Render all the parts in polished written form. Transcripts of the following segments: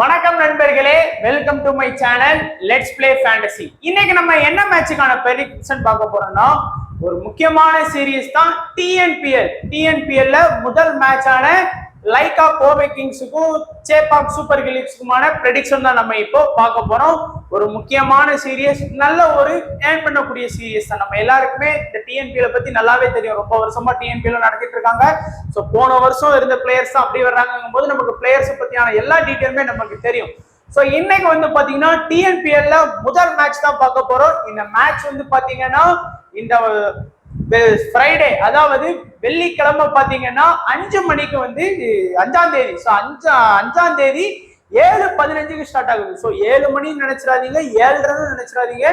வணக்கம் நண்பர்களே, welcome to my channel let's play fantasy. இன்னைக்கு நம்ம என்ன மேட்சுக்கான ப்ரெடிக்ஷன் பார்க்க போறோம்னா, ஒரு முக்கியமான சீரீஸ் தான் டிஎன்பிஎல்ல முதல் மேட்சான லைகா கோவை கிங்ஸுக்கும் சேப்பாக் சூப்பர் கிங்ஸுக்குமான ப்ரெடிக்ஷன் தான் நம்ம இப்போ பார்க்க போறோம். ஒரு முக்கியமான சீரியஸ், நல்ல ஒரு ஏர்ன் பண்ணக்கூடிய சீரியஸ் தான். நம்ம எல்லாருக்குமே இந்த டிஎன்பிஎல பத்தி நல்லாவே தெரியும். ரொம்ப வருஷமா டிஎன்பிஎல் நடத்திட்டு இருக்காங்க. ஸோ போன வருஷம் இருந்த பிளேயர்ஸ் தான் அப்படி வர்றாங்கும் போது நமக்கு பிளேயர்ஸ் பத்தியான எல்லா டீட்டெயிலுமே நமக்கு தெரியும். ஸோ இன்னைக்கு வந்து பாத்தீங்கன்னா டிஎன்பிஎல்ல முதல் மேட்ச் தான் பார்க்க போறோம். இந்த மேட்ச் வந்து பாத்தீங்கன்னா இந்த ஃப்ரைடே, அதாவது வெள்ளிக்கிழமை பாத்தீங்கன்னா 5 மணிக்கு வந்து 5ஆம் தேதி. ஸோ 5ஆம் தேதி 7:15 ஸ்டார்ட் ஆகுது. ஸோ 7 மணின்னு நினைச்சிடாதீங்க, 7:30 நினைச்சிடாதீங்க,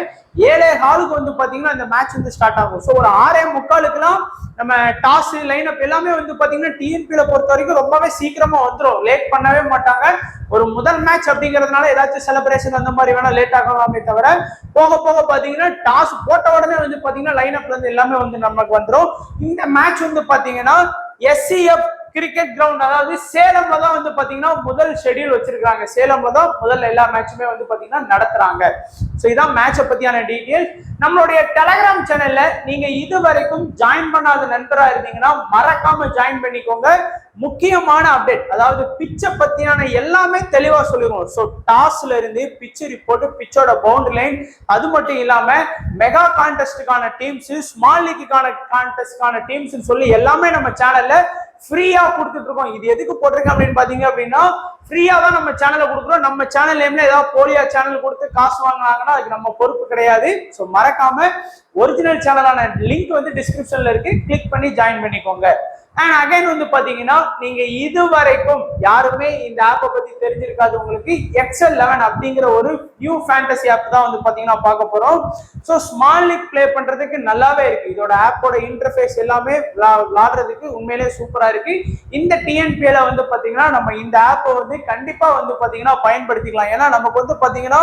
7:15 வந்து பாத்தீங்கன்னா இந்த மேட்ச் வந்து ஸ்டார்ட் ஆகும். ஸோ ஒரு 6:45 நம்ம டாஸ் லைன் அப் எல்லாமே வந்து பாத்தீங்கன்னா டிஎன்பிஎல பொறுத்த வரைக்கும் ரொம்பவே சீக்கிரமா வந்துடும். லேட் பண்ணவே மாட்டாங்க. ஒரு முதல் மேட்ச் அப்படிங்கிறதுனால ஏதாச்சும் செலிப்ரேஷன் அந்த மாதிரி வேணா லேட் ஆகலாமே தவிர, போக போக பாத்தீங்கன்னா டாஸ் போட்ட உடனே வந்து பாத்தீங்கன்னா லைன் அப்ல இருந்து எல்லாமே வந்து நமக்கு வந்துடும். இந்த மேட்ச் வந்து பாத்தீங்கன்னா SCF கிரிக்கெட் கிரவுண்ட், அதாவது சேலம்ல தான் வந்து பாத்தீங்கன்னா முதல் ஷெட்யூல் வச்சிருக்காங்க. சேலம்ல தான் முதல்ல எல்லா மேட்சுமே வந்து பாத்தீங்கன்னா நடத்துறாங்க. ஸோ இதான் மேட்சை பத்தியான டீட்டெயில். நம்மளுடைய டெலகிராம் சேனல்ல நீங்க இது வரைக்கும் ஜாயின் பண்ணாத நண்பரா இருந்தீங்கன்னா மறக்காம ஜாயின் பண்ணிக்கோங்க. முக்கியமான அப்டேட், அதாவது பிச்சை பத்தியான எல்லாமே தெளிவா சொல்லிடுவோம். ஸோ டாஸ்ல இருந்து பிச் ரிப்போர்ட், பிச்சோட பவுண்டரி லைன், அது மட்டும் இல்லாம மெகா கான்டெஸ்டுக்கான டீம்ஸ், ஸ்மால் லீக்குக்கான கான்டெஸ்டுக்கான டீம்ஸ் சொல்லி எல்லாமே நம்ம சேனல்ல ஃப்ரீயா கொடுத்துட்டு இருக்கோம். இது எதுக்கு போட்டிருக்கேன் அப்படின்னு பாத்தீங்க அப்படின்னா, ஃப்ரீயா தான் நம்ம சேனல்ல கொடுக்குறோம். நம்ம சேனல் நேம்ல ஏதாவது போலியா சேனல் கொடுத்து காசு வாங்கினாங்கன்னா அதுக்கு நம்ம பொறுப்பு கிடையாது. ஸோ மறக்காம ஒரிஜினல் சேனலான லிங்க் வந்து டிஸ்கிரிப்ஷன்ல இருக்கு, கிளிக் பண்ணி ஜாயின் பண்ணிக்கோங்க. அண்ட் அகைன் வந்து பாத்தீங்கன்னா, நீங்க இது வரைக்கும் யாருமே இந்த ஆப்பை பத்தி தெரிஞ்சிருக்காது. உங்களுக்கு XL11 அப்படிங்கிற ஒரு நியூ ஃபேண்டசி ஆப் தான் வந்து பாத்தீங்கன்னா பார்க்க போறோம். ஸோ ஸ்மால் லீக் பிளே பண்றதுக்கு நல்லாவே இருக்கு. இதோட ஆப்போட இன்டர்ஃபேஸ் எல்லாமே விளாடுறதுக்கு உண்மையிலேயே சூப்பரா இருக்கு. இந்த டிஎன்பிஎல வந்து பாத்தீங்கன்னா நம்ம இந்த ஆப்பை வந்து கண்டிப்பா வந்து பாத்தீங்கன்னா பயன்படுத்திக்கலாம். ஏன்னா நமக்கு வந்து பாத்தீங்கன்னா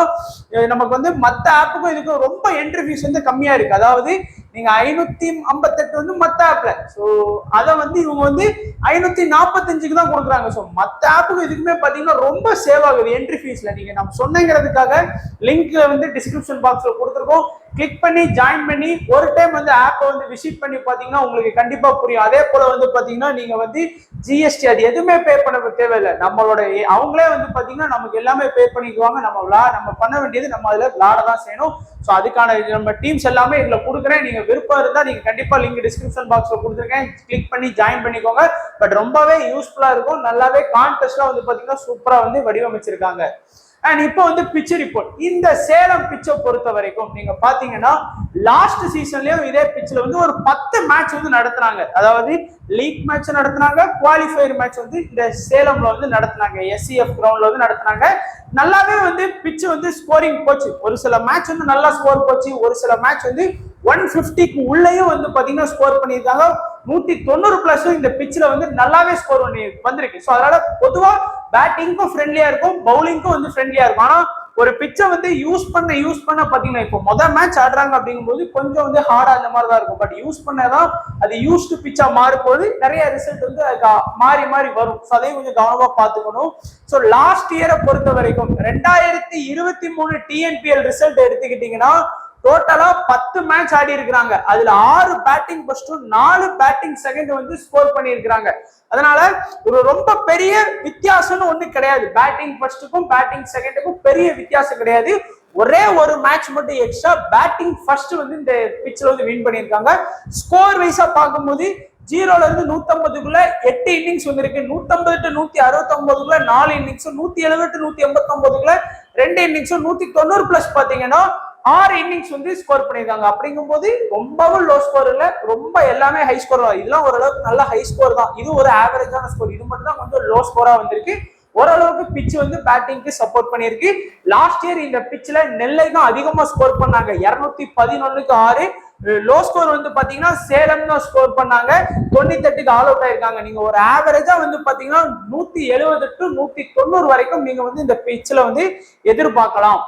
நமக்கு வந்து மற்ற ஆப்புக்கும் இதுக்கும் ரொம்ப என்ட்ரி ஃபீஸ் வந்து கம்மியா இருக்கு. அதாவது நீங்க 558 வந்து மத்த ஆப்ல, ஸோ அதை வந்து இவங்க வந்து 545 தான் கொடுக்குறாங்க. ஸோ மத்த ஆப்புக்கு இதுக்குமே பாத்தீங்கன்னா ரொம்ப சேவ் ஆகுது என்ட்ரி ஃபீஸ்ல. நீங்க நம்ம சொன்னங்கிறதுக்காக லிங்க் வந்து டிஸ்கிரிப்ஷன் பாக்ஸ்ல கொடுத்துருக்கோம். கிளிக் பண்ணி ஜாயின் பண்ணி ஒரு டைம் வந்து ஆப்பை வந்து விசிட் பண்ணி பாத்தீங்கன்னா உங்களுக்கு கண்டிப்பா புரியும். அதே போல வந்து பாத்தீங்கன்னா நீங்க வந்து ஜிஎஸ்டி அது எதுவுமே பே பண்ண தேவையில்லை. நம்மளோட அவங்களே வந்து பாத்தீங்கன்னா நமக்கு எல்லாமே பே பண்ணிக்குவாங்க. நம்ம பண்ண வேண்டியது நம்ம அதுல விளாட தான் செய்யணும். ஸோ அதுக்கான நம்ம டீம்ஸ் எல்லாமே இதுல கொடுக்குறேன். நீங்க விருப்பம் இருந்தா நீங்க கண்டிப்பா லிங்க் டிஸ்கிரிப்ஷன் பாக்ஸ்ல கொடுத்துருக்கேன், கிளிக் பண்ணி ஜாயின் பண்ணிக்கோங்க. பட் ரொம்பவே யூஸ்ஃபுல்லா இருக்கும். நல்லாவே கான்டெஸ்ட்லாம் வந்து பாத்தீங்கன்னா சூப்பரா வந்து வடிவமைச்சிருக்காங்க. அண்ட் இப்போ வந்து பிச் ரிப்போர்ட், இந்த சேலம் பிச்சை பொறுத்த வரைக்கும் நீங்க பாத்தீங்கன்னா லாஸ்ட் சீசன்லயும் இதே பிச்சில் வந்து ஒரு 10 மேட்ச் வந்து நடத்துனாங்க. அதாவது லீக் மேட்ச் நடத்துனாங்க, குவாலிஃபயர் மேட்ச் வந்து இந்த சேலம்ல வந்து நடத்துனாங்க, SCF கிரவுண்ட்ல வந்து நடத்துனாங்க. நல்லாவே வந்து பிச் வந்து ஸ்கோரிங் போச்சு. ஒரு சில மேட்ச் வந்து நல்லா ஸ்கோர் போச்சு, ஒரு சில மேட்ச் வந்து 150க்கு உள்ளேயும் வந்து பாத்தீங்கன்னா ஸ்கோர் பண்ணியிருக்காங்க. 190 பிளஸ் இந்த பிச்சில் வந்து நல்லாவே ஸ்கோர் பண்ணி வந்திருக்கு. ஸோ அதனால பொதுவா பேட்டிங்க்கும் ஃப்ரெண்ட்லியா இருக்கும், பவுலிங்க்கும் வந்து ஃப்ரெண்ட்லியா இருக்கும். ஆனா ஒரு பிச்சை வந்து யூஸ் பண்ண பாத்தீங்கன்னா இப்போ முதல் மேட்ச் ஆடுறாங்க அப்படிங்கும்போது கொஞ்சம் வந்து ஹார்டா அந்த மாதிரி தான் இருக்கும். பட் யூஸ் பண்ணதான் அது யூஸ்டு பிச்சா மாறும்போது நிறைய ரிசல்ட் வந்து மாறி வரும். ஸோ அதையும் கொஞ்சம் கவனமா பார்த்துக்கணும். ஸோ லாஸ்ட் இயரை பொறுத்த வரைக்கும் 2023 டிஎன்பிஎல் ரிசல்ட் எடுத்துக்கிட்டீங்கன்னா டோட்டலா 10 மேட்ச் ஆடி இருக்கிறாங்க. அதுல 6 பேட்டிங் ஃபர்ஸ்டும் 4 பேட்டிங் செகண்ட் வந்து ஸ்கோர் பண்ணி இருக்கிறாங்க. அதனால ஒரு ரொம்ப பெரிய வித்தியாசம்னு ஒண்ணு கிடையாது. பேட்டிங் ஃபர்ஸ்டுக்கும் பேட்டிங் செகண்டுக்கும் பெரிய வித்தியாசம் கிடையாது. ஒரே ஒரு மேட்ச் மட்டும் எக்ஸ்ட்ரா பேட்டிங் ஃபர்ஸ்ட் வந்து இந்த பிட்ச்ல வந்து வின் பண்ணியிருக்காங்க. ஸ்கோர் வைஸா பார்க்கும்போது 0ல இருந்து 150க்குள்ள 8 இன்னிங்ஸ் வந்திருக்கு. 150 to 169க்குள்ள 4 innings, 170 to 189க்குள்ள 2 innings, 190 plus பாத்தீங்கன்னா 6 இன்னிங்ஸ் வந்து ஸ்கோர் பண்ணிருக்காங்க. அப்படிங்கும்போது ரொம்பவும் லோ ஸ்கோர் இல்ல, ரொம்ப எல்லாமே ஹை ஸ்கோர் தான். இதெல்லாம் ஓரளவுக்கு நல்ல ஹை ஸ்கோர் தான். இது ஒரு ஆவரேஜான ஸ்கோர். இது மட்டும் தான் கொஞ்சம் லோ ஸ்கோரா வந்திருக்கு. ஓரளவுக்கு பிச் வந்து பேட்டிங்க்கு சப்போர்ட் பண்ணிருக்கு. லாஸ்ட் இயர் இந்த பிச்ல நெல்லை தான் அதிகமா ஸ்கோர் பண்ணாங்க, 211க்கு 6. லோ ஸ்கோர் வந்து பாத்தீங்கன்னா சேலம் தான் ஸ்கோர் பண்ணாங்க, 98க்கு ஆல் அவுட் ஆயிருக்காங்க. நீங்க ஒரு ஆவரேஜா வந்து பாத்தீங்கன்னா 170 to 190 வரைக்கும் நீங்க வந்து இந்த பிச்ல வந்து எதிர்பார்க்கலாம்.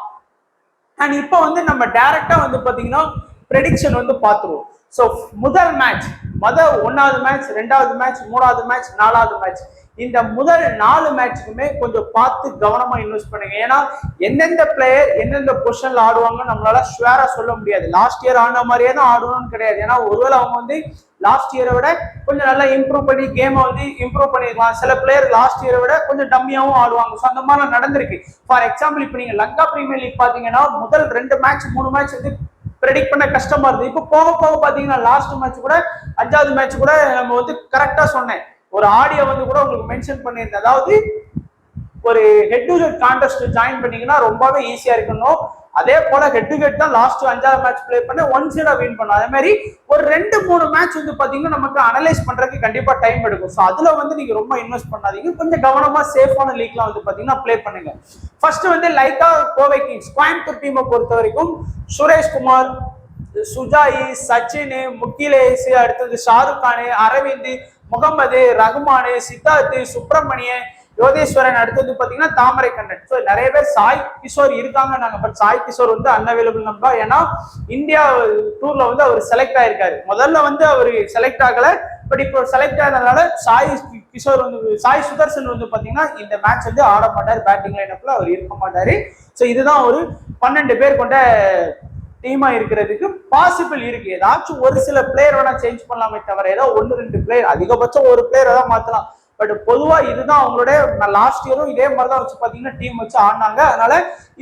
அண்ட் இப்போ வந்து நம்ம டைரக்டா வந்து பாத்தீங்கன்னா ப்ரெடிக்ஷன் வந்து பார்த்துருவோம். ஸோ முதல் மேட்ச், 1வது மேட்ச், 2வது மேட்ச், 3வது மேட்ச், 4வது மேட்ச், இந்த முதல் 4 மேட்சுக்குமே கொஞ்சம் பார்த்து கவனமா இன்வெஸ்ட் பண்ணுங்க. ஏன்னா எந்தெந்த பிளேயர் எந்தெந்த பொசிஷன்ல ஆடுவாங்கன்னு நம்மளால ஷுவரா சொல்ல முடியாது. லாஸ்ட் இயர் ஆன மாதிரியே தான் ஆடணும்னு கிடையாது. ஏன்னா ஒருவேளை அவங்க வந்து லாஸ்ட் இயரை விட கொஞ்சம் நல்லா இம்ப்ரூவ் பண்ணி கேமை வந்து இம்ப்ரூவ் பண்ணிருக்கலாம். சில பிளேயர் லாஸ்ட் இயரை விட கொஞ்சம் டம்மியாவும் ஆடுவாங்க. ஸோ அந்த மாதிரி நடந்திருக்கு. ஃபார் எக்ஸாம்பிள் இப்போ நீங்க லங்கா பிரீமியர் லீக் பாத்தீங்கன்னா முதல் 2 மேட்ச் 3 மேட்ச் வந்து ப்ரெடிக்ட் பண்ண கஷ்டமா இருந்தது. இப்போ போக போக பாத்தீங்கன்னா லாஸ்ட் மேட்ச் கூட 5வது மேட்ச் கூட நம்ம வந்து கரெக்டா சொன்னேன். ஒரு ஆடியோ வந்து கூட உங்களுக்கு மென்ஷன் பண்ணியிருந்தேன். அதாவது ஒரு head to head contest join பண்ணீங்கன்னா ரொம்பவே ஈஸியா இருக்கணும். அதே போல ஹெட் டு ஹெட் தான் லாஸ்ட் 5வது மேட்ச் பிளே பண்ண ஒன் சைடா வின் பண்ணும். அதே மாதிரி ஒரு 2-3 மேட்ச் வந்து பாத்தீங்கன்னா நமக்கு அனலைஸ் பண்றதுக்கு கண்டிப்பா டைம் எடுக்கும். ஸோ அதுல வந்து நீங்க ரொம்ப இன்வெஸ்ட் பண்ணாதீங்க. கொஞ்சம் கவனமா சேஃபான லீக்லாம் வந்து பாத்தீங்கன்னா பிளே பண்ணுங்க. ஃபர்ஸ்ட் வந்து லைக்கா கோவை கிங்ஸ் கோயம்புத்தூர் டீமை பொறுத்த வரைக்கும் சுரேஷ்குமார், சுஜாயி, சச்சின், முகிலேஷ், அடுத்தது ஷாருக் கான், அரவிந்த், முகமது, ரகுமான், சித்தார்த், சுப்பிரமணியன், யோகேஸ்வரன், அடுத்தது பாத்தீங்கன்னா தாமரை கண்ணன். ஸோ நிறைய பேர் சாய் கிஷோர் இருக்காங்க நாங்க. பட் சாய் கிஷோர் வந்து அன்அவைலபிள் நம்பர். ஏன்னா இந்தியா டூர்ல வந்து அவர் செலக்ட் ஆயிருக்காரு. முதல்ல வந்து அவர் செலக்ட் ஆகல. பட் இப்போ செலக்ட் ஆனதுனால சாய் கிஷோர் வந்து சாய் சுதர்சன் வந்து பாத்தீங்கன்னா இந்த மேட்ச் வந்து ஆட மாட்டார். பேட்டிங் லைனப்ல அவர் இருக்க மாட்டாரு. ஸோ இதுதான் ஒரு 12 பேர் கொண்ட டீமா இருக்கிறதுக்கு பாசிபிள் இருக்கு. ஏதாச்சும் ஒரு சில பிளேயர் வேணா சேஞ்ச் பண்ணலாமே தவிர ஏதோ 1-2 பிளேயர், அதிகபட்சம் ஒரு பிளேயர் தான் மாத்தலாம். பட் பொதுவா இதுதான் அவங்களுடைய லாஸ்ட் இயரும் இதே மாதிரி தான் வச்சு பாத்தீங்கன்னா டீம் வச்சு ஆடினாங்க. அதனால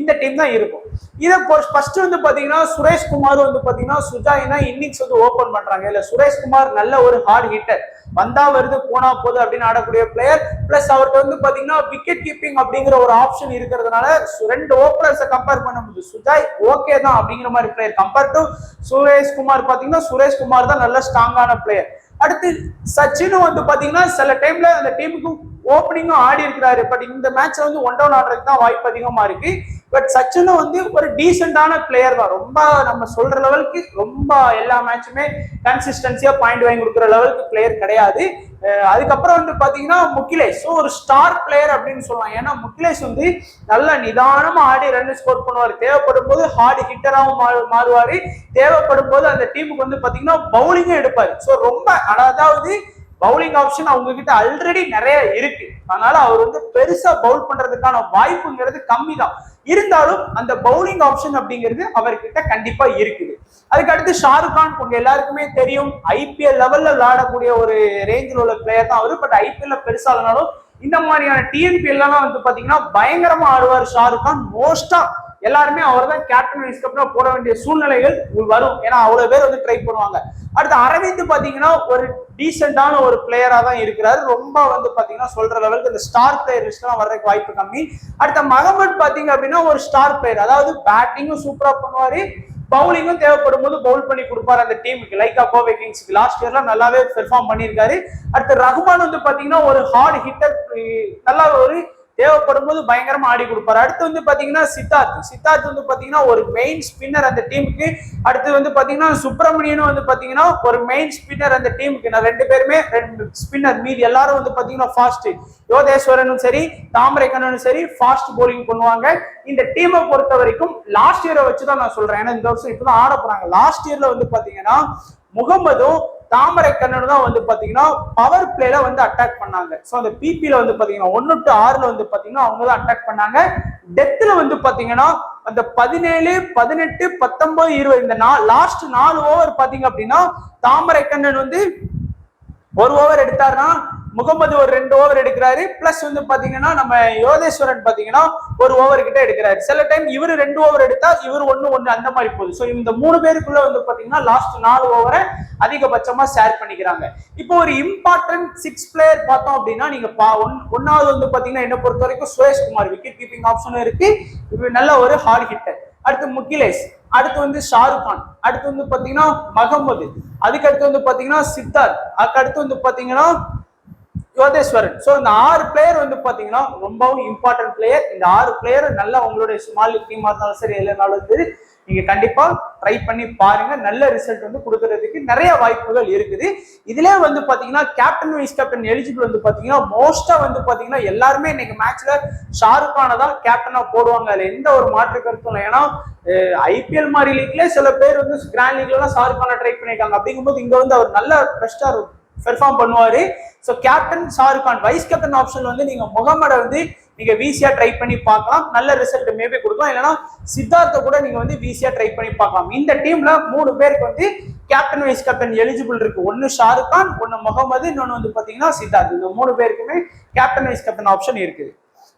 இந்த டீம் தான் இருக்கும். இதை ஃபர்ஸ்ட் வந்து பாத்தீங்கன்னா சுரேஷ்குமார் வந்து பாத்தீங்கன்னா சுஜாயினா இன்னிங்ஸ் வந்து ஓபன் பண்றாங்க. இல்ல சுரேஷ்குமார் நல்ல ஒரு ஹார்ட் ஹிட்டர், வந்தா வருது போனா போகுது அப்படின்னு ஆடக்கூடிய பிளேயர். பிளஸ் அவர்கிட்ட வந்து பாத்தீங்கன்னா விக்கெட் கீப்பிங் அப்படிங்கிற ஒரு ஆப்ஷன் இருக்கிறதுனால 2 ஓப்பனர்ஸை கம்பேர் பண்ணும்போது சுஜாய் ஓகே தான் அப்படிங்கிற மாதிரி பிளேயர். கம்பேர் டு சுரேஷ்குமார் பாத்தீங்கன்னா சுரேஷ்குமார் தான் நல்ல ஸ்ட்ராங்கான பிளேயர். அடுத்து சச்சினும் வந்து பாத்தீங்கன்னா சில டைம்ல அந்த டீமுக்கு ஓப்பனிங்கும் ஆடி இருக்கிறாரு. பட் இந்த மேட்ச்ல வந்து 1 டவுன் ஆடுறதுக்கு தான் வாய்ப்பு அதிகமா இருக்கு. பட் சச்சினும் வந்து ஒரு டீசென்டான பிளேயர் தான். ரொம்ப நம்ம சொல்ற லெவலுக்கு ரொம்ப எல்லா மேட்சுமே கன்சிஸ்டன்சியா பாயிண்ட் வாங்கி கொடுக்குற லெவலுக்கு பிளேயர் கிடையாது. அதுக்கப்புறம் வந்து பாத்தீங்கன்னா முகிலேஷ் ஒரு ஸ்டார் பிளேயர் அப்படின்னு சொல்லலாம். ஏன்னா முகிலேஷ் வந்து நல்ல நிதானமா ஆடி ரன் ஸ்கோர் பண்ணுவார். தேவைப்படும் போது ஹார்ட் ஹிட்டராகவும் மாறுவாரு. தேவைப்படும் போது அந்த டீமுக்கு வந்து பாத்தீங்கன்னா பவுலிங்கும் எடுப்பாரு. ஸோ ரொம்ப அதாவது பவுலிங் ஆப்ஷன் அவங்க கிட்ட ஆல்ரெடி நிறைய இருக்கு. அதனால அவர் வந்து பெருசா பவுல் பண்றதுக்கான வாய்ப்புங்கிறது கம்மி தான். இருந்தாலும் அந்த பவுலிங் ஆப்ஷன் அப்படிங்கிறது அவர்கிட்ட கண்டிப்பா இருக்குது. அதுக்கு அடுத்து ஷாருக் கான் உங்க எல்லாருக்குமே தெரியும். ஐபிஎல் லெவல்ல விளையாடக்கூடிய ஒரு ரேஞ்சில் உள்ள பிளேயர் தான் அவரு. பட் ஐபிஎல்ல பெருசா இல்லைனாலும் இந்த மாதிரியான டிஎன்பிஎல்லாம் வந்து பாத்தீங்கன்னா பயங்கரமா ஆடுவார் ஷாருக் கான். மோஸ்டா எல்லாருமே அவர் தான் கேப்டன் வைஸ் அப்புறம் போட வேண்டிய சூழ்நிலைகள் வரும். ஏன்னா அவ்வளவு பேர் வந்து ட்ரை பண்ணுவாங்க. அடுத்து அரவிந்த் பாத்தீங்கன்னா ஒரு டீசென்டான ஒரு பிளேயரா தான் இருக்கிறாரு. ரொம்ப வந்து பாத்தீங்கன்னா சொல்ற லெவலுக்கு இந்த ஸ்டார் பிளேயர் லிஸ்ட் எல்லாம் வர்றதுக்கு வாய்ப்பு கம்மி. அடுத்த மகமட் பாத்தீங்க அப்படின்னா ஒரு ஸ்டார் பிளேயர். அதாவது பேட்டிங்கும் சூப்பரா பண்ணுவாரு, பவுலிங்கும் தேவைப்படும் போது பவுல் பண்ணி கொடுப்பாரு அந்த டீமுக்கு. லைக்கா கோவை கிங்ஸ்க்கு லாஸ்ட் இயர்ல நல்லாவே பெர்ஃபார்ம் பண்ணியிருக்காரு. அடுத்து ரகுமான் வந்து பாத்தீங்கன்னா ஒரு ஹார்ட் ஹிட்டர், நல்லா ஒரு தேவைப்படும் போது பயங்கரமா ஆடி கொடுப்பாரு. அடுத்து வந்து பாத்தீங்கன்னா சித்தார்த் வந்து பாத்தீங்கன்னா ஒரு மெயின் ஸ்பின்னர் அந்த டீமுக்கு. அடுத்து வந்து பாத்தீங்கன்னா சுப்பிரமணியனும் வந்து பாத்தீங்கன்னா ஒரு மெயின் ஸ்பின்னர் அந்த டீமுக்கு. நான் 2 பேருமே 2 ஸ்பின்னர். மீதி எல்லாரும் வந்து பாத்தீங்கன்னா ஃபாஸ்ட். யோகேஸ்வரனும் சரி தாமரை கண்ணனும் சரி ஃபாஸ்ட் போலிங் பண்ணுவாங்க. இந்த டீமை பொறுத்த வரைக்கும் லாஸ்ட் இயரை வச்சுதான் நான் சொல்றேன். ஏன்னா இந்த வருஷம் இப்பதான் ஆட போறாங்க. லாஸ்ட் இயர்ல வந்து பாத்தீங்கன்னா முகமதும் தாமரை கண்ணன் தான் வந்து பாத்தீங்கன்னா பவர் பிளேல வந்து அட்டாக் பண்ணாங்க. சோ அந்த பிபில வந்து பாத்தீங்கன்னா 1 to 6ல வந்து பாத்தீங்கன்னா அவங்க தான் அட்டாக் பண்ணாங்க. டெத்ல வந்து பாத்தீங்கன்னா அந்த 17, 18, 19, 20 இந்த லாஸ்ட் 4 ஓவர் பாத்தீங்க அப்படின்னா தாமரை கண்ணன் வந்து 1 ஓவர் எடுத்தாருன்னா முகமது ஒரு 2 ஓவர் எடுக்கிறாரு. பிளஸ் வந்து பாத்தீங்கன்னா நம்ம யோகேஸ்வரன் பாத்தீங்கன்னா 1 ஓவர் கிட்ட எடுக்கிறாரு. சில டைம் இவரு 2 ஓவர் எடுத்தா இவர் 1 அந்த மாதிரி போகுது. ஸோ இந்த 3 பேருக்குள்ள வந்து பாத்தீங்கன்னா லாஸ்ட் 4 ஓவரை அதிகபட்சமா ஷேர் பண்ணிக்கிறாங்க. இப்போ ஒரு இம்பார்ட்டன்ட் 6 பிளேயர் பார்த்தோம் அப்படின்னா நீங்க ஒன்னாவது வந்து பாத்தீங்கன்னா என்ன பொறுத்த வரைக்கும் சுரேஷ்குமார் விக்கெட் கீப்பிங் ஆப்ஷனும் இருக்கு, நல்ல ஒரு ஹார்ட் ஹிட்டர். அடுத்து முகிலேஷ், அடுத்து வந்து ஷாருக் கான், அடுத்து வந்து பாத்தீங்கன்னா மகமது, அதுக்கு அடுத்து வந்து பாத்தீங்கன்னா சித்தார்த், அதுக்கு அடுத்து வந்து பாத்தீங்கன்னா யோகேஸ்வரன். சோ இந்த 6 பிளேயர் வந்து பாத்தீங்கன்னா ரொம்பவும் இம்பார்ட்டன்ட் பிளேயர். இந்த 6 பிளேயர் நல்லா உங்களுடைய ஸ்மால் லீக் டீமா இருந்தாலும் சரி இல்லைனாலும் சரி நீங்க கண்டிப்பா ட்ரை பண்ணி பாருங்க. நல்ல ரிசல்ட் வந்து கொடுக்கறதுக்கு நிறைய வாய்ப்புகள் இருக்குது. இதுல வந்து பாத்தீங்கன்னா கேப்டன் வைஸ் கேப்டன் எலிஜிபிள் வந்து பாத்தீங்கன்னா மோஸ்டா வந்து பாத்தீங்கன்னா எல்லாருமே இன்னைக்கு மேட்ச்ல ஷாருக் கானை தான் கேப்டனா போடுவாங்க. அதுல எந்த ஒரு மாற்று கருத்தும் இல்லை. ஏன்னா ஐபிஎல் மாதிரி லீக்ல சில பேர் வந்து கிராண்ட் லீக்ல எல்லாம் ஷாருக் கானை ட்ரை பண்ணிருக்காங்க. அப்படிங்கும்போது இங்க வந்து அவர் நல்ல பெஸ்டா பெர்ஃபார்ம் பண்ணுவாரு. So captain Shahrukh Khan, vice captain ஆப்ஷன்ல வந்து நீங்க முகமடை வந்து நீங்க வீசியா ட்ரை பண்ணி பார்க்கலாம், நல்ல ரிசல்ட் மேபி கொடுக்கலாம். இல்லைன்னா சித்தார்த்த கூட நீங்க வந்து வீசியா ட்ரை பண்ணி பார்க்கலாம். இந்த டீம்ல 3 பேருக்கு வந்து கேப்டன் வைஸ் கேப்டன் எலிஜிபிள் இருக்கு. ஒன்னு ஷாருக் கான், ஒன்னு முகமது, இன்னொன்னு வந்து பாத்தீங்கன்னா சித்தார்த். இந்த 3 பேருக்குமே கேப்டன் வைஸ் கேப்டன் ஆப்ஷன் இருக்குது.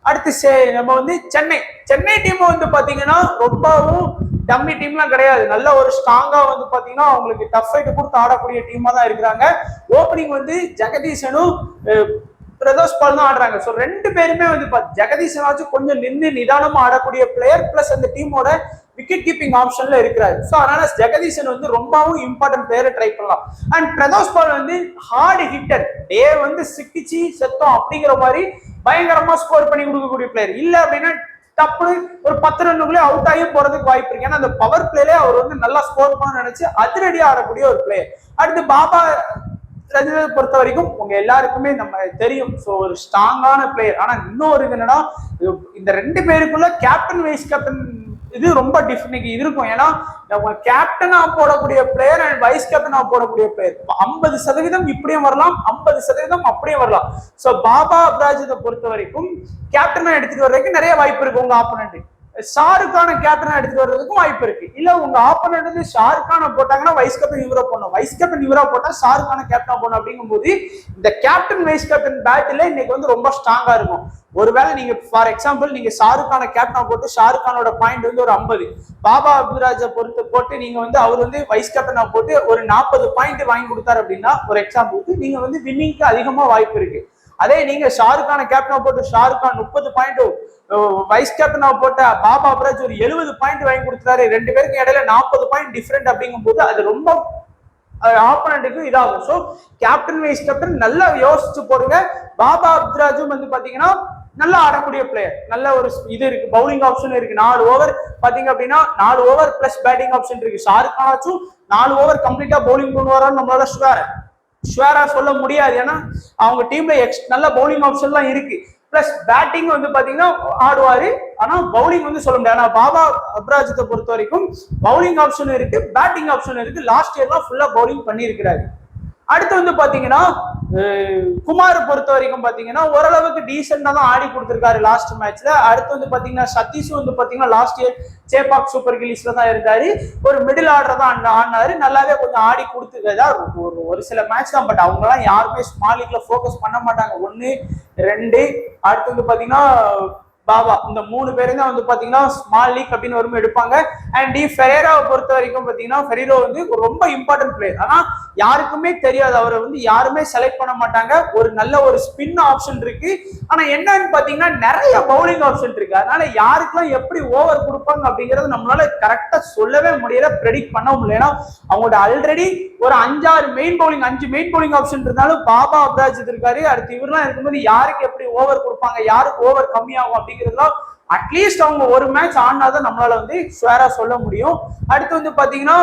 அடுத்து நம்ம வந்து சென்னை டீம் வந்து பாத்தீங்கன்னா ரொம்பவும் டம்மி டீம்லாம் கிடையாது. நல்ல ஒரு ஸ்ட்ராங்கா வந்து பாத்தீங்கன்னா அவங்களுக்கு டஃப் ஃபைட் கொடுத்து ஆடக்கூடிய டீமா தான் இருக்கிறாங்க. ஓப்பனிங் வந்து ஜெகதீசனும் பிரதோஷ் பால் தான் ஆடுறாங்க. ஸோ 2 பேருமே வந்து ஜெகதீசனாச்சும் கொஞ்சம் நின்று நிதானமா ஆடக்கூடிய பிளேயர், பிளஸ் அந்த டீமோட விக்கெட் கீப்பிங் ஆப்ஷன்ல இருக்கிறாரு. ஸோ அதனால ஜெகதீசன் வந்து ரொம்பவும் இம்பார்ட்டன்ட் பிளேயரை ட்ரை பண்ணலாம். அண்ட் பிரதோஷ் பால் வந்து ஹார்டு ஹிட்டர், டே வந்து சிக்கிச்சு செத்தோம் அப்படிங்கிற மாதிரி பயங்கரமா ஸ்கோர் பண்ணி கொடுக்கக்கூடிய பிளேயர். இல்ல அப்படின்னா டப்பு ஒரு 10 ரன்னுக்குள்ளே அவுட் ஆகி போறதுக்கு வாய்ப்பு இருக்கு. ஏன்னா அந்த பவர் பிளேலே அவர் வந்து நல்லா ஸ்கோர் பண்ண நினைச்சு அதிரடியா ஆடக்கூடிய ஒரு பிளேயர். அடுத்து பாபா ரஜினியை பொறுத்த வரைக்கும் உங்க எல்லாருக்குமே நம்ம தெரியும். ஸோ ஒரு ஸ்ட்ராங்கான பிளேயர். ஆனா இன்னொரு இது என்னன்னா, இந்த 2 பேருக்குள்ள கேப்டன் வைஸ் கேப்டன் இது ரொம்ப டிஃபரெண்ட் இருக்கும். ஏன்னா நம்ம கேப்டனா போடக்கூடிய பிளேயர் அண்ட் வைஸ் கேப்டனா போடக்கூடிய பிளேயர் 50% இப்படியும் வரலாம், 50% அப்படியே வரலாம். ஸோ பாபா அப்ராஜித்தை பொறுத்த வரைக்கும் கேப்டனா எடுத்துட்டு வர்றதுக்கு நிறைய வாய்ப்பு இருக்கு. உங்க ஆப்போனண்ட் ஷாருக் கான கேப்டனா எடுத்துட்டு வர்றதுக்கும் வாய்ப்பு இருக்கு. இல்ல உங்க ஆப்போனண்ட் வந்து ஷாருக் கான போட்டாங்கன்னா வைஸ் கேப்டன் இவரா போடணும், வைஸ் கேப்டன் இவரா போட்டா ஷாருக் கான கேப்டனா போடணும். அப்படிங்கும் போது இந்த கேப்டன் வைஸ் கேப்டன் பேட்டில் இன்னைக்கு வந்து ரொம்ப ஸ்ட்ராங்கா இருக்கும். ஒருவேளை நீங்க ஃபார் எக்ஸாம்பிள் நீங்க ஷாருக் கான கேப்டனா போட்டு ஷாருக் கானோட பாயிண்ட் வந்து ஒரு 50, பாபா அப்துராஜை பொறுத்து போட்டு நீங்க வந்து அவர் வந்து வைஸ் கேப்டனா போட்டு ஒரு 40 பாயிண்ட் வாங்கி கொடுத்தாரு அப்படின்னா ஒரு எக்ஸாம்பிளுக்கு நீங்க வந்து வின்னிங்க்கு அதிகமா வாய்ப்பு இருக்கு. அதே நீங்க ஷாருக் கான கேப்டனா போட்டு ஷாருக் கான் 30 பாயிண்ட், வைஸ் கேப்டனா போட்ட பாபா அப்ராஜ் ஒரு 70 பாயிண்ட் வாங்கி கொடுத்தாரு. 2 பேருக்கு இடையில 40 பாயிண்ட் டிஃபரெண்ட் அப்படிங்கும் போது அது ரொம்ப ஆப்போனன்ட்டுக்கு இதாகும். ஸோ கேப்டன் வைஸ் கேப்டன் நல்லா யோசிச்சு போடுங்க. பாபா அப்துராஜும் வந்து பாத்தீங்கன்னா நல்லா ஆடக்கூடிய பிளேயர், நல்ல ஒரு இது இருக்கு, பவுலிங் ஆப்ஷன் இருக்கு. 4 ஓவர் பாத்தீங்க அப்படின்னா 4 ஓவர் பிளஸ் பேட்டிங் ஆப்ஷன் இருக்கு. ஷாருக் கானாச்சும் 4 ஓவர் கம்ப்ளீட்டா பவுலிங் பண்ணுவாரான்னு நம்மளால ஷுவரா சொல்ல முடியாது. ஏன்னா அவங்க டீம்ல நல்ல பவுலிங் ஆப்ஷன்லாம் இருக்கு. பிளஸ் பேட்டிங் வந்து பாத்தீங்கன்னா ஆடுவாரு, ஆனா பவுலிங் வந்து சொல்ல முடியாது. ஆனா பாபா அப்ராஜத்தை பொறுத்த வரைக்கும் பவுலிங் ஆப்ஷன் இருக்கு, பேட்டிங் ஆப்ஷன் இருக்கு. லாஸ்ட் இயர்லாம் ஃபுல்லா பவுலிங் பண்ணி இருக்கிறாரு. அடுத்து வந்து பாத்தீங்கன்னா குமார் பொறுத்த வரைக்கும் பாத்தீங்கன்னா ஓரளவுக்கு டீசெண்டா தான் ஆடி கொடுத்திருக்காரு லாஸ்ட் மேட்ச்ல. அடுத்து வந்து பாத்தீங்கன்னா சதீஷ் வந்து பாத்தீங்கன்னா லாஸ்ட் இயர் சேப்பாக் சூப்பர் கிங்ஸ்ல தான் இருந்தாரு. ஒரு மிடில் ஆர்டர் தான் ஆடினாரு, நல்லாவே கொஞ்சம் ஆடி கொடுத்துருக்கா ஒரு சில மேட்ச் தான். பட் அவங்க எல்லாம் யாருமே ஸ்மால் லீக்ல போக்கஸ் பண்ண மாட்டாங்க. 1, 2 அடுத்து வந்து பாத்தீங்கன்னா பாபா, இந்த 3 பேரும் தான் வந்து பாத்தீங்கன்னா ஸ்மால் லீக் அப்படின்னு வரும் எடுப்பாங்க. அண்ட் ஃபெரேராவை பொறுத்த வரைக்கும் பாத்தீங்கன்னா ஃபெரேரோ வந்து ரொம்ப இம்பார்ட்டன்ட் பிளேயர். ஆனா யாருக்குமே தெரியாது, அவரை வந்து யாருமே செலக்ட் பண்ண மாட்டாங்க. ஒரு நல்ல ஒரு ஸ்பின் ஆப்ஷன் இருக்கு, ஆனா என்னன்னு பாத்தீங்கன்னா நிறைய பவுலிங் ஆப்ஷன் இருக்கு. அதனால யாருக்கெல்லாம் எப்படி ஓவர் கொடுப்பாங்க அப்படிங்கறது நம்மளால கரெக்டா சொல்லவே முடியல, ப்ரெடிக்ட் பண்ண முடியல. ஏன்னா அவங்களோட ஆல்ரெடி ஒரு 5 மெயின் பவுலிங் ஆப்ஷன் இருந்தாலும் பாபா அப்ராஜ் இருக்காரு. அடுத்து இவரெல்லாம் இருக்கும்போது யாருக்கு எப்படி ஓவர் கொடுப்பாங்க, யாருக்கு ஓவர் கம்மியாகும் அப்படிங்கிறதுலாம் அட்லீஸ்ட் அவங்க ஒரு மேட்ச் ஆனாதான் நம்மளால வந்து ஷுவரா சொல்ல முடியும். அடுத்து வந்து பாத்தீங்கன்னா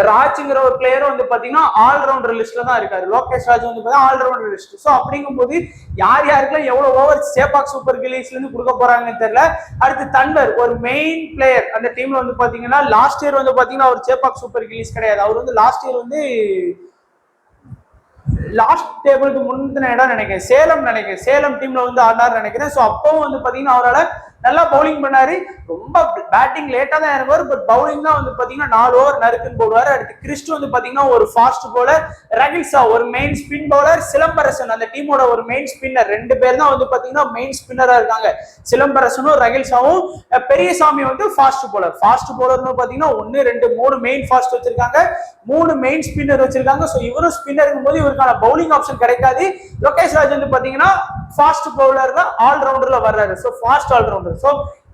ராஜ்ங்கிற ஒரு பிளேயரும் வந்து பாத்தீங்கன்னா ஆல்ரவுண்டர் லிஸ்ட்ல தான் இருக்காரு. லோகேஷ் ராஜ் வந்து ஆல்ரவுண்டர் லிஸ்ட். ஸோ அப்படிங்கும் போது யாருக்கெல்லாம் எவ்வளவு ஓவர் சேப்பாக் சூப்பர் கிங்ஸ்ல இருந்து கொடுக்க போறாங்கன்னு தெரியல. அடுத்து தன்வர் ஒரு மெயின் பிளேயர் அந்த டீம்ல வந்து பாத்தீங்கன்னா லாஸ்ட் இயர் வந்து பாத்தீங்கன்னா அவர் சேப்பாக் சூப்பர் கிங்ஸ் கிடையாது. அவர் வந்து லாஸ்ட் இயர் வந்து லாஸ்ட் டேபிளுக்கு முந்தின இடம் நினைக்கிறேன், சேலம் டீம்ல வந்து ஆடினார் நினைக்கிறேன். ஸோ அப்பவும் வந்து பாத்தீங்கன்னா அவரால் நல்லா பவுலிங் பண்ணாரு. ரொம்ப பேட்டிங் லேட்டா தான் இறங்குவார், பட் பவுலிங் தான் வந்து பாத்தீங்கன்னா 4 ஓவர் நறுக்குன்னு போடுவாரு. அடுத்து கிறிஸ்டு வந்து பாத்தீங்கன்னா ஒரு ஃபாஸ்ட் பவுலர், ரகில்சா ஒரு மெயின் ஸ்பின் பவுலர், சிலம்பரசன் அந்த டீமோட ஒரு மெயின் ஸ்பின்னர். 2 பேர் தான் வந்து பாத்தீங்கன்னா மெயின் ஸ்பின்னரா இருக்காங்க, சிலம்பரசனும் ரகில்சாவும். பெரியசாமி வந்து ஃபாஸ்ட் பவுலர்னு பாத்தீங்கன்னா 1, 2, 3 மெயின் ஃபாஸ்ட் வச்சிருக்காங்க, 3 மெயின் ஸ்பின்னர் வச்சிருக்காங்க. ஸோ இவரும் ஸ்பின்னருக்கும் போது இவருக்கான பவுலிங் ஆப்ஷன் கிடைக்காது. லோகேஷ் ராஜ் வந்து பாத்தீங்கன்னா ஃபாஸ்ட் பவுலர்ல ஆல்ரவுண்டர்ல வர்றாரு. So fast allrounder. ஸோ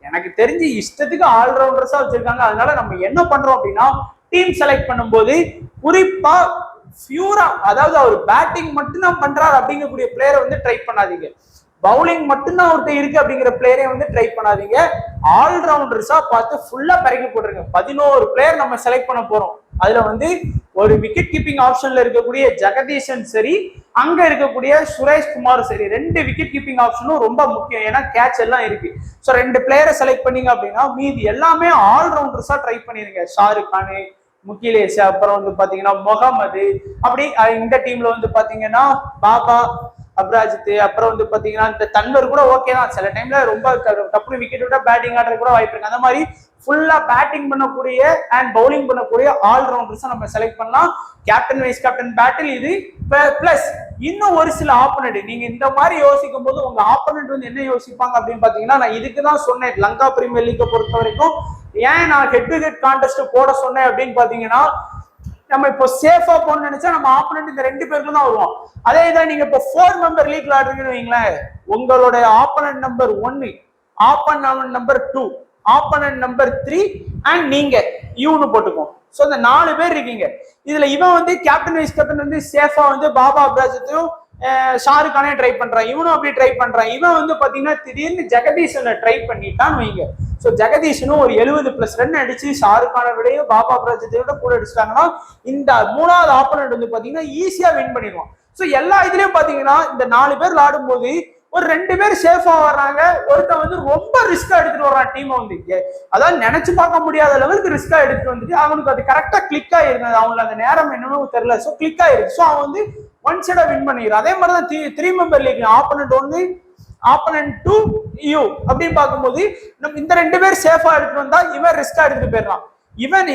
எனக்கு தெரிஞ்சு இஷ்டத்துக்கு ஆல்ரவுண்டர்ஸா வச்சிருக்காங்க. அதனால நம்ம என்ன பண்றோம் அப்படின்னா டீம் செலக்ட் பண்ணும்போது குறிப்பா பியூரா, அதாவது அவர் பேட்டிங் மட்டும்தான் பண்றாரு அப்படிங்கக்கூடிய பிளேயரை வந்து ட்ரை பண்ணாதீங்க. பவுலிங் மட்டும்தான் அவர்கிட்ட இருக்கு அப்படிங்கிற பிளேயரை வந்து ட்ரை பண்ணாதீங்க. ஆல்ரவுண்டர்ஸா பார்த்து ஃபுல்லா பறக்கி போட்டுருங்க. 11 பிளேயர் நம்ம செலக்ட் பண்ண போறோம். அதுல வந்து ஒரு விக்கெட் கீப்பிங் ஆப்ஷன்ல இருக்கக்கூடிய ஜெகதீசன் சரி, அங்க இருக்கக்கூடிய சுரேஷ் குமார் சரி, 2 விக்கெட் கீப்பிங் ஆப்ஷனும் ரொம்ப முக்கியம். ஏன்னா கேட்ச் எல்லாம் இருக்கு. ஸோ 2 பிளேயரை செலக்ட் பண்ணீங்க அப்படின்னா மீதி எல்லாமே ஆல்ரவுண்டர்ஸா ட்ரை பண்ணிருங்க. ஷாருக் கான், முகிலேஷ், அப்புறம் வந்து பாத்தீங்கன்னா முகமது, அப்படி இந்த டீம்ல வந்து பாத்தீங்கன்னா பாபா அப்ராஜித், அப்புறம் வந்து பாத்தீங்கன்னா இந்த தன்வர் கூட ஓகே தான், சில டைம்ல ரொம்ப டப்புனு விக்கெட் விட்டா பேட்டிங் ஆடுறது கூட வாய்ப்பு இருக்கு. அந்த மாதிரி ஃபுல்லா பேட்டிங் பண்ணக்கூடிய அண்ட் பவுலிங் பண்ணக்கூடிய ஆல்ரவுண்டர்ஸ் நம்ம செலக்ட் பண்ணலாம். கேப்டன் வைஸ் கேப்டன் பேட்டில் இது பிளஸ் இன்னும் ஒரு சில ஆப்போனன்ட். நீங்க இந்த மாதிரி யோசிக்கும் போது உங்க ஆப்போனன்ட் வந்து என்ன யோசிப்பாங்க அப்படின்னு பாத்தீங்கன்னா, நான் இதுக்கு தான் சொன்னேன் லங்கா பிரீமியர் லீக்கை பொறுத்த வரைக்கும் ஏன் நான் ஹெட் டு ஹெட் கான்டெஸ்ட் போட சொன்னேன் அப்படின்னு பாத்தீங்கன்னா, நம்ம இப்போ சேஃபா போகணும்னு நினைச்சா நம்ம ஆப்போனன்ட் இந்த 2 பேருக்கு தான் வருவோம். அதே தான் நீங்க இப்போ 4 மெம்பர் லீக்ல ஆடுறீங்கன்னு வைங்களேன், உங்களோட opponent number 1, opponent number 2, opponent number 3 and நீங்க இவனு போட்டுக்கோம். சோ இந்த 4 பேர் இருக்கீங்க. இதுல இவன் வந்து கேப்டன் வைஸ் கேப்டன் வந்து சேஃபா வந்து பாபா அப்ராஜத்தையும் ஷாருக் கானே ட்ரை பண்றான், இவனும் அப்படி ட்ரை பண்றான். இவன் வந்து பாத்தீங்கன்னா திடீர்னு ஜெகதீஷனை ட்ரை பண்ணிட்டான்னு வைங்க. ஸோ ஜெகதீஷனும் ஒரு 70+ ரன் அடிச்சு ஷாருக் கானை விடையும் பாபா அப்ராஜத்தை விட கூட அடிச்சிட்டாங்கன்னா இந்த 3வது ஆப்போனன்ட் வந்து பாத்தீங்கன்னா ஈஸியா வின் பண்ணிடுவான். ஸோ எல்லா இதுலயும் பாத்தீங்கன்னா இந்த 4 பேர் விளையாடும் போது ஒரு 2 பேர் சேஃபா வர்றாங்க, ஒருத்தன் வந்து ரொம்ப ரிஸ்கா எடுத்துட்டு வர்றான் டீம் வந்து, அதாவது நினைச்சு பார்க்க முடியாத லெவலுக்கு ரிஸ்கா எடுத்துட்டு வந்துட்டு அவனுக்கு அது கரெக்டா கிளிக் ஆயிருந்தது. அவங்களுக்கு அந்த நேரம் என்னன்னு தெரியல, ஸோ கிளிக் ஆயிருக்கு. ஸோ அவன் வந்து ஒன் சைடா வின் பண்ணிடுறான். அதே மாதிரி தான் 3 மெம்பர் லீக் ஆப்போனன்ட் 1, ஆப்போனன்ட் 2 யூ அப்படின்னு பார்க்கும்போது நம்ம இந்த 2 பேர் சேஃபா எடுத்துட்டு வந்தா இவன் ரிஸ்கா எடுத்துட்டு போயிடறான். இவன்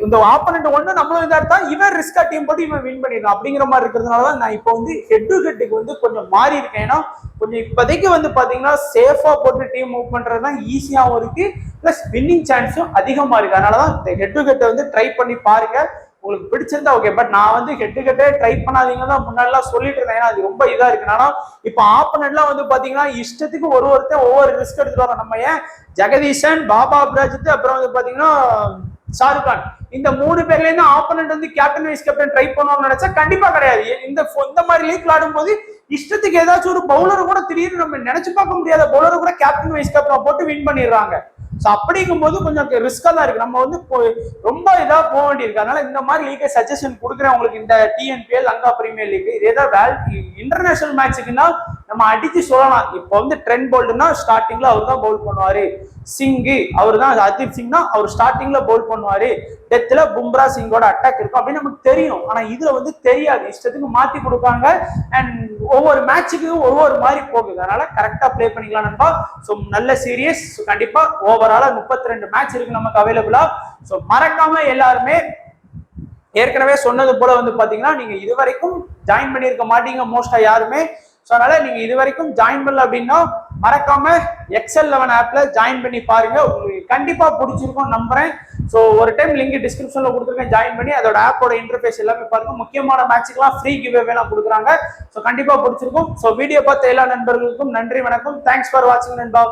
இந்த ஆப்போனன்ட் 1 நம்மளும் இதா இருந்தா இவன் ரிஸ்கா டீம் போட்டு இவன் வின் பண்ணிடலாம் அப்படிங்கிற மாதிரி இருக்கிறதுனாலதான் நான் இப்போ வந்து ஹெட் டு ஹெட்டுக்கு வந்து கொஞ்சம் மாறி இருக்கேன். ஏன்னா கொஞ்சம் இப்போதைக்கு வந்து பாத்தீங்கன்னா சேஃபா போட்டு டீம் மூவ் பண்றதுதான் ஈஸியாவும் இருக்கு, பிளஸ் வின்னிங் சான்ஸும் அதிகமா இருக்கு. அதனாலதான் இந்த ஹெட் டு ஹெட்டை வந்து ட்ரை பண்ணி பாருங்க, உங்களுக்கு பிடிச்சிருந்தா ஓகே. பட் நான் வந்து ஹெட் டு ஹெட்டே ட்ரை பண்ணாதீங்கன்னா முன்னாடிலாம் சொல்லிட்டு இருந்தேன், ஏன்னா அது ரொம்ப இதா இருக்கு. ஆனா இப்போ ஆப்போனன்ட்லாம் வந்து பாத்தீங்கன்னா இஷ்டத்துக்கு ஒருத்தர் ஒவ்வொரு ரிஸ்க் எடுத்துட்டு வரோம். நம்ம ஏன் ஜெகதீஷன், பாபா அப்ராஜித், அப்புறம் வந்து பாத்தீங்கன்னா ஷாருக் கான், இந்த 3 பேர்ல இருந்து ஆப்போனன்ட் வந்து கேப்டன் வைஸ் கேப்டன் ட்ரை பண்ணணும்னு நினைச்சா கண்டிப்பா கிடையாது. இந்த மாதிரி லீக் விளையாடும் போது இஷ்டத்துக்கு ஏதாச்சும் ஒரு பவுலர் கூட திடீர்னு நம்ம நினைச்சு பார்க்க முடியாத பவுலர் கூட கேப்டன் வைஸ் கேப்டன் போட்டு வின் பண்ணிடுறாங்க. ஸோ அப்படிங்கும் போது கொஞ்சம் ரிஸ்கா தான் இருக்கு, நம்ம வந்து ரொம்ப இதா போக வேண்டியிருக்கு. அதனால இந்த மாதிரி லீக்கை சஜஷன் கொடுக்குறேன் உங்களுக்கு. இந்த டிஎன்பிஎல் லங்கா பிரீமியர் லீக் இது ஏதாவது இன்டர்நேஷனல் மேட்சுக்குன்னா நம்ம அடிச்சு சொல்லலாம். இப்போ வந்து ட்ரெண்ட் போல்டுனா ஸ்டார்டிங்ல அவர் தான் பவுல் பண்ணுவாரு, சிங்கு அவர் தான், ஹர்தீப் சிங்னா அவர் ஸ்டார்டிங்ல பவுல் பண்ணுவாரு, டெத்ல பும்ரா சிங்கோட அட்டாக் இருக்கும் அப்படின்னு நமக்கு தெரியும். ஆனா இதுல வந்து தெரியாது, இஷ்டத்துக்கு மாத்தி கொடுப்பாங்க அண்ட் ஒவ்வொரு மேட்சுக்கு ஒவ்வொரு மாதிரி போகுது. அதனால கரெக்டா பிளே பண்ணிக்கலாம் நண்பா. ஸோ நல்ல சீரியஸ், கண்டிப்பா ஓவராலா 32 மேட்ச் இருக்கு நமக்கு அவைலபிளா. ஸோ மறக்காம எல்லாருமே ஏற்கனவே சொன்னது போல வந்து பாத்தீங்கன்னா நீங்க இது வரைக்கும் ஜாயின் பண்ணியிருக்க மாட்டீங்க மோஸ்டா யாருமே. ஸோ அதனால நீங்க இது வரைக்கும் ஜாயின் பண்ணல அப்படின்னா மறக்காம XL11 ஆப்ல ஜாயின் பண்ணி பாருங்க, உங்களுக்கு கண்டிப்பா பிடிச்சிருக்கும் நம்புறேன். ஸோ ஒரு டைம் லிங்க் டிஸ்கிரிப்ஷன்ல கொடுத்துருக்கேன், ஜாயின் பண்ணி அதோட ஆப்போட இன்டர்ஃபேஸ் எல்லாமே பாருங்க. முக்கியமான மேட்சுக்கெல்லாம் ஃப்ரீ கிவ்அவேலாம் கொடுக்குறாங்க. ஸோ கண்டிப்பா பிடிச்சிருக்கும். ஸோ வீடியோ பார்த்த எல்லா நண்பர்களுக்கும் நன்றி, வணக்கம். தேங்க்ஸ் ஃபார் வாட்சிங் நண்பா.